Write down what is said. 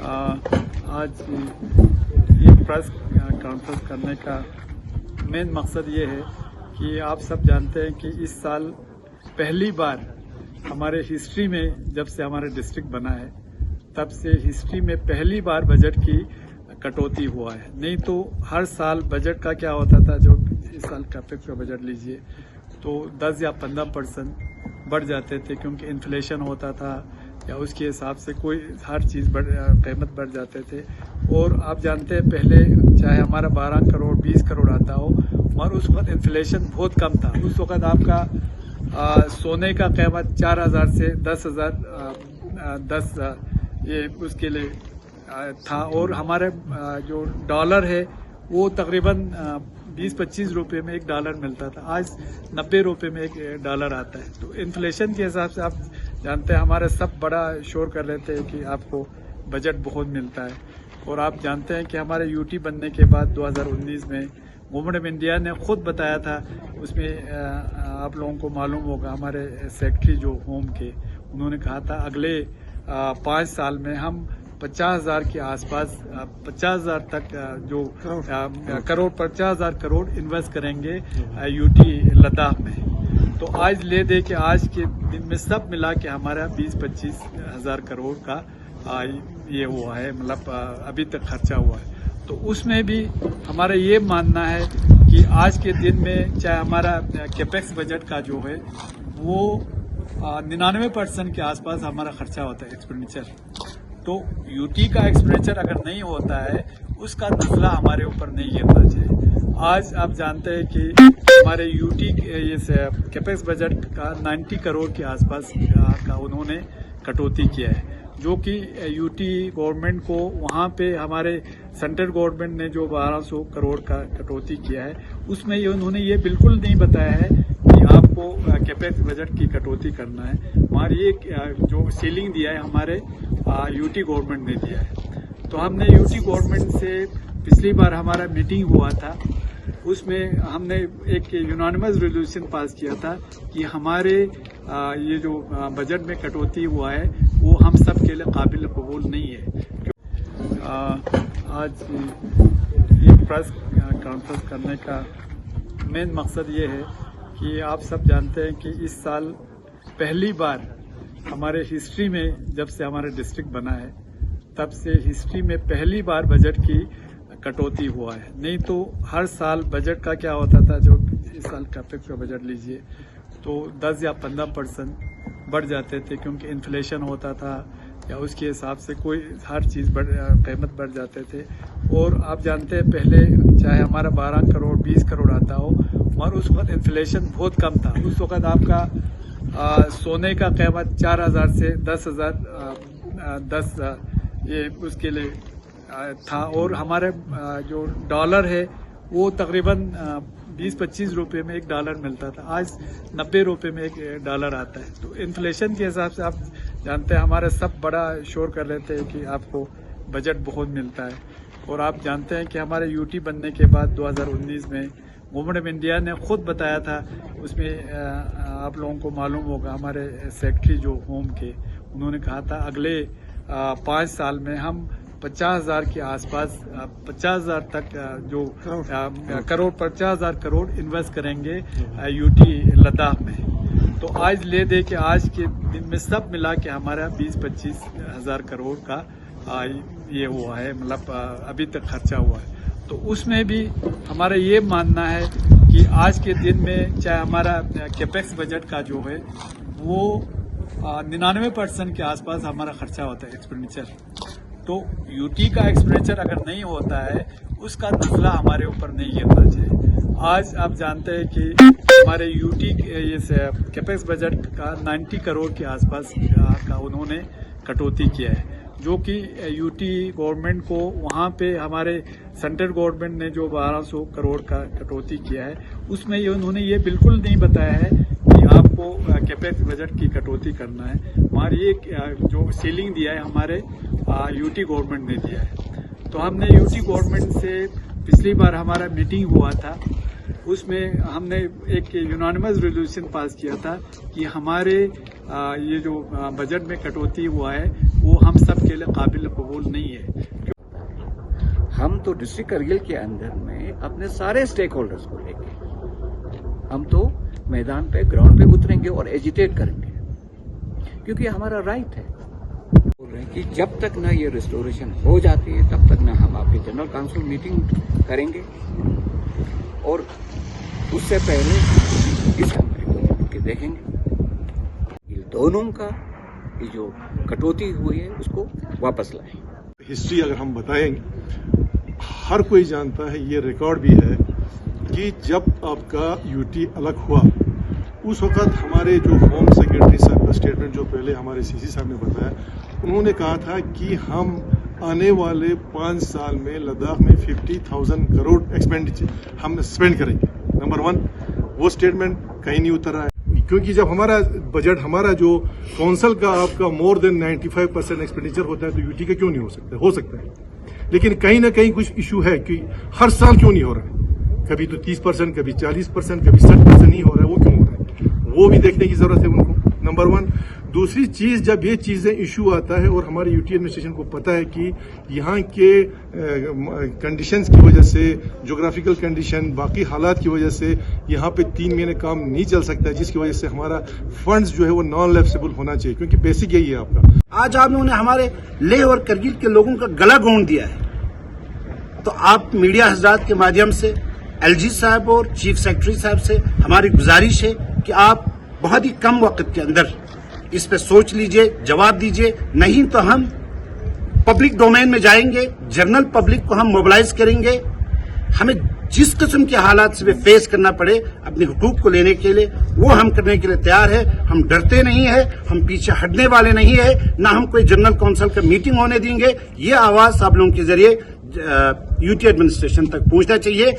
आज ये press conference करने का मेन मकसद ये है कि आप सब जानते हैं कि इस साल पहली बार हमारे हिस्ट्री में, जब से हमारे डिस्ट्रिक्ट बना है तब से हिस्ट्री में पहली बार बजट की कटौती हुआ है। नहीं तो हर साल बजट का क्या होता था, जो इस साल कैपेक्स का बजट लीजिए तो 10 या 15% बढ़ जाते थे, क्योंकि इन्फ्लेशन होता था या उसके हिसाब से कोई हर चीज़ कीमत बढ़ जाते थे। और आप जानते हैं पहले चाहे हमारा 12 करोड़ 20 करोड़ आता हो, मगर उस वक्त इन्फ्लेशन बहुत कम था। उस वक्त आपका सोने का कीमत 4,000 से 10,000 ये उसके लिए था, और हमारे जो डॉलर है वो तकरीबन 20-25 रुपये में $1 मिलता था। आज 90 रुपये में $1 आता है। तो इन्फ्लेशन के हिसाब से आप जानते हैं हमारे सब बड़ा शोर कर रहे थे कि आपको बजट बहुत मिलता है। और आप जानते हैं कि हमारे यूटी बनने के बाद 2019 में गवर्नमेंट ऑफ इंडिया ने खुद बताया था, उसमें आप लोगों को मालूम होगा, हमारे सेक्रेटरी जो होम के, उन्होंने कहा था अगले 5 साल में हम 50,000 के आसपास 50,000 तक जो करोड़ 50,000 करोड़ इन्वेस्ट करेंगे यूटी लद्दाख में। तो आज ले दे के आज के दिन में सब मिला के हमारा 20-25 हज़ार करोड़ का ये हुआ है, मतलब अभी तक खर्चा हुआ है। तो उसमें भी हमारा ये मानना है कि आज के दिन में चाहे हमारा कैपेक्स बजट का जो है वो 99% के आसपास हमारा खर्चा होता है एक्सपेंडिचर। तो यूटी का एक्सपेंडिचर अगर नहीं होता है उसका नजला हमारे ऊपर नहीं गिरना चाहिए। आज आप जानते हैं कि हमारे यूटी ये कैपेक्स बजट का 90 करोड़ के आसपास का उन्होंने कटौती किया है, जो कि यूटी गवर्नमेंट को वहाँ पे हमारे सेंट्रल गवर्नमेंट ने जो 1200 करोड़ का कटौती किया है उसमें ये उन्होंने ये बिल्कुल नहीं बताया है कि आपको कैपेक्स बजट की कटौती करना है। हमारी ये जो सीलिंग दिया है हमारे यूटी गवर्नमेंट ने दिया है। तो हमने यूटी गवर्नमेंट से पिछली बार हमारा मीटिंग हुआ था, उसमें हमने एक यूनानिमस रेजोल्यूशन पास किया था कि हमारे ये जो बजट में कटौती हुआ है वो हम सब के लिए काबिल कबूल नहीं है। आज ये प्रेस कॉन्फ्रेंस करने का मेन मकसद ये है कि आप सब जानते हैं कि इस साल पहली बार हमारे हिस्ट्री में, जब से हमारे डिस्ट्रिक्ट बना है तब से हिस्ट्री में पहली बार बजट की कटौती हुआ है। नहीं तो हर साल बजट का क्या होता था, जो इस साल कैपेक्स का बजट लीजिए तो 10 या 15% बढ़ जाते थे, क्योंकि इन्फ्लेशन होता था या उसके हिसाब से कोई हर चीज़ कीमत बढ़ जाते थे। और आप जानते हैं पहले चाहे हमारा 12 करोड़ 20 करोड़ आता हो, मगर उस वक्त इन्फ्लेशन बहुत कम था। उस वक्त आपका सोने का कीमत 4,000 से 10,000 ये उसके लिए था, और हमारे जो डॉलर है वो तकरीबन 20-25 रुपये में $1 मिलता था। आज 90 रुपये में $1 आता है। तो इन्फ्लेशन के हिसाब से आप जानते हैं हमारे सब बड़ा शोर कर रहे थे कि आपको बजट बहुत मिलता है। और आप जानते हैं कि हमारे यूटी बनने के बाद 2019 में गवर्नमेंट ऑफ इंडिया ने खुद बताया था, उसमें आप लोगों को मालूम होगा, हमारे सेक्रेटरी जो होम के, उन्होंने कहा था अगले 5 साल में हम 50,000 के आसपास 50,000 तक जो करोड़ 50,000 करोड़ इन्वेस्ट करेंगे यूटी लद्दाख में। तो आज ले दे के आज के दिन में सब मिला के हमारा 20-25 हज़ार करोड़ का ये हुआ है, मतलब अभी तक खर्चा हुआ है। तो उसमें भी हमारा ये मानना है कि आज के दिन में चाहे हमारा कैपेक्स बजट का जो है वो 99% के आसपास हमारा खर्चा होता है एक्सपेंडिचर। तो यूटी का एक्सपेंडिचर अगर नहीं होता है उसका नजला हमारे ऊपर नहीं गिरना चाहिए। आज आप जानते हैं कि हमारे यूटी ये कैपेक्स बजट का 90 करोड़ के आसपास का उन्होंने कटौती किया है, जो कि यूटी गवर्नमेंट को वहाँ पे हमारे सेंट्रल गवर्नमेंट ने जो 1200 करोड़ का कटौती किया है उसमें ये उन्होंने ये बिल्कुल नहीं बताया है कि आपको कैपेक्स बजट की कटौती करना है। हमारी ये जो सीलिंग दिया है हमारे यूटी गवर्नमेंट ने दिया है। तो हमने यूटी गवर्नमेंट से पिछली बार हमारा मीटिंग हुआ था, उसमें हमने एक यूनानिमस रेजोल्यूशन पास किया था कि हमारे ये जो बजट में कटौती हुआ है वो हम सब के लिए काबिल कबूल नहीं है। हम तो डिस्ट्रिक्ट करगिल के अंदर में अपने सारे स्टेक होल्डर्स को लेके हम तो मैदान पे ग्राउंड पे उतरेंगे और एजिटेट करेंगे, क्योंकि हमारा राइट है। बोल रहे हैं कि जब तक ना ये रिस्टोरेशन हो जाती है तब तक ना हम आपकी जनरल काउंसिल मीटिंग करेंगे, और उससे पहले इस कमेटी के देखेंगे ये दोनों का ये जो कटौती हुई है उसको वापस लाएं। हिस्ट्री अगर हम बताएंगे, हर कोई जानता है, ये रिकॉर्ड भी है कि जब आपका यूटी अलग हुआ उस वक्त हमारे जो होम सेक्रेटरी साहब का स्टेटमेंट जो पहले हमारे सीसी साहब ने बताया, उन्होंने कहा था कि हम आने वाले 5 साल में लद्दाख में 50,000 करोड़ एक्सपेंडिचर हम स्पेंड करेंगे। नंबर 1 वो स्टेटमेंट कहीं नहीं उतर रहा है, क्योंकि जब हमारा बजट, हमारा जो काउंसिल का आपका मोर देन 95% एक्सपेंडिचर होता है तो यूटी का क्यों नहीं हो सकता? हो सकता है, लेकिन कहीं ना कहीं कुछ इशू है कि हर साल क्यों नहीं हो रहा है। कभी तो 30%, कभी 40%, कभी 60% नहीं हो रहा है, वो क्यों हो रहा है? वो भी देखने की जरूरत है उनको, नंबर 1। दूसरी चीज, जब ये चीजें इशू आता है और हमारे यूटी एडमिनिस्ट्रेशन को पता है कि यहाँ के कंडीशंस की वजह से, ज्योग्राफिकल कंडीशन, बाकी हालात की वजह से यहाँ पे 3 महीने काम नहीं चल सकता है, जिसकी वजह से हमारा फंड्स जो है वो नॉन लैप्सेबल होना चाहिए, क्योंकि बेसिक यही है आपका। आज आप लोगों ने हमारे लेह और करगिल के लोगों का गला घोंट दिया है, तो आप मीडिया हजरात के माध्यम से एलजी साहब और चीफ सेक्रेटरी साहब से हमारी गुजारिश है कि आप बहुत ही कम वक्त के अंदर इस पे सोच लीजिए, जवाब दीजिए, नहीं तो हम पब्लिक डोमेन में जाएंगे, जनरल पब्लिक को हम मोबिलाइज करेंगे। हमें जिस किस्म के हालात से फेस करना पड़े अपने हुकूक को लेने के लिए, वो हम करने के लिए तैयार है। हम डरते नहीं है, हम पीछे हटने वाले नहीं है, ना हम कोई जनरल काउंसिल का मीटिंग होने देंगे। ये आवाज आप लोगों के जरिए यूटी एडमिनिस्ट्रेशन तक पहुंचना चाहिए।